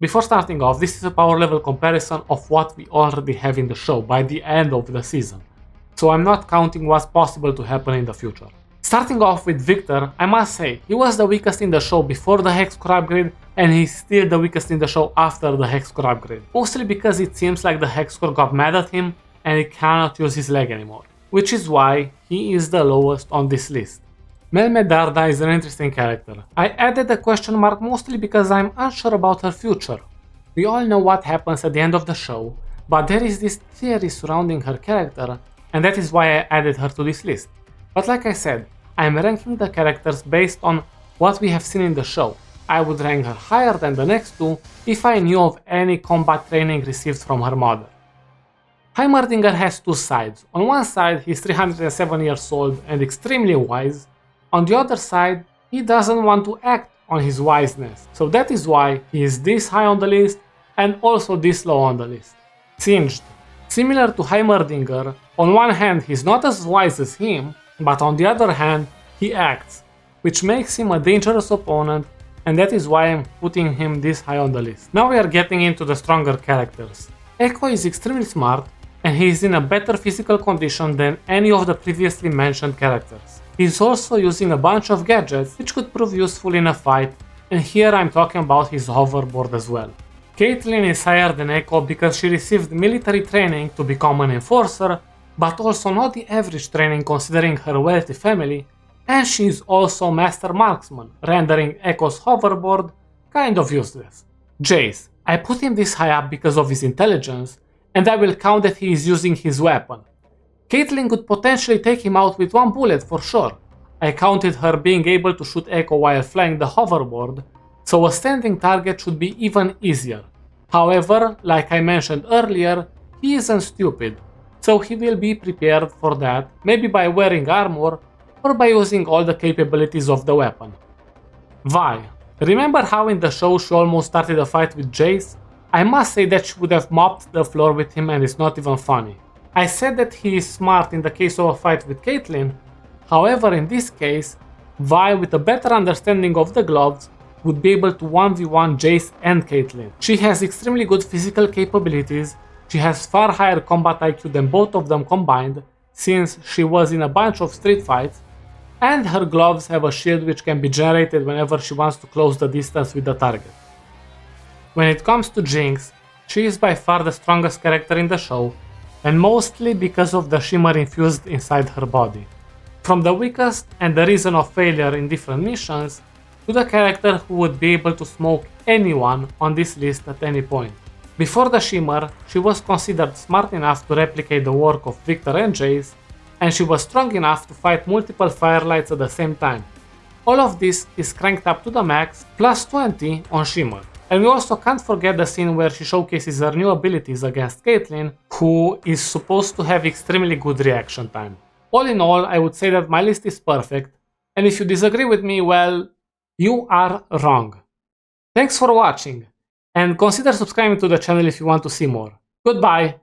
Before starting off, this is a power level comparison of what we already have in the show by the end of the season, so I'm not counting what's possible to happen in the future. Starting off with Victor, I must say, he was the weakest in the show before the Hex Core upgrade, and he's still the weakest in the show after the Hex Core upgrade. Mostly because it seems like the Hex Core got mad at him and he cannot use his leg anymore, which is why he is the lowest on this list. Mel Medarda is an interesting character. I added a question mark mostly because I'm unsure about her future. We all know what happens at the end of the show, but there is this theory surrounding her character, and that is why I added her to this list. But like I said, I'm ranking the characters based on what we have seen in the show. I would rank her higher than the next two if I knew of any combat training received from her mother. Heimerdinger has two sides. On one side, he's 307 years old and extremely wise. On the other side, he doesn't want to act on his wiseness. So that is why he is this high on the list and also this low on the list. Singed. Similar to Heimerdinger, on one hand he's not as wise as him, but on the other hand, he acts, which makes him a dangerous opponent, and that is why I'm putting him this high on the list. Now we are getting into the stronger characters. Echo is extremely smart, and he is in a better physical condition than any of the previously mentioned characters. He is also using a bunch of gadgets which could prove useful in a fight, and here I'm talking about his hoverboard as well. Caitlyn is higher than Echo because she received military training to become an enforcer, but also not the average training considering her wealthy family, and she is also Master Marksman, rendering Echo's hoverboard kind of useless. Jace. I put him this high up because of his intelligence, and I will count that he is using his weapon. Caitlyn could potentially take him out with one bullet for sure. I counted her being able to shoot Echo while flying the hoverboard, so a standing target should be even easier. However, like I mentioned earlier, he isn't stupid, so he will be prepared for that, maybe by wearing armor or by using all the capabilities of the weapon. Vi. Remember how in the show she almost started a fight with Jace? I must say that she would have mopped the floor with him and it's not even funny. I said that he is smart in the case of a fight with Caitlyn, however in this case, Vi with a better understanding of the gloves would be able to 1v1 Jace and Caitlyn. She has extremely good physical capabilities, she has far higher combat IQ than both of them combined, since she was in a bunch of street fights, and her gloves have a shield which can be generated whenever she wants to close the distance with the target. When it comes to Jinx, she is by far the strongest character in the show, and mostly because of the shimmer infused inside her body. From the weakest and the reason of failure in different missions, to the character who would be able to smoke anyone on this list at any point. Before the shimmer, she was considered smart enough to replicate the work of Victor and Jace, and she was strong enough to fight multiple firelights at the same time. All of this is cranked up to the max, plus 20 on shimmer. And we also can't forget the scene where she showcases her new abilities against Caitlyn, who is supposed to have extremely good reaction time. All in all, I would say that my list is perfect, and if you disagree with me, well, you are wrong. Thanks for watching, and consider subscribing to the channel if you want to see more. Goodbye!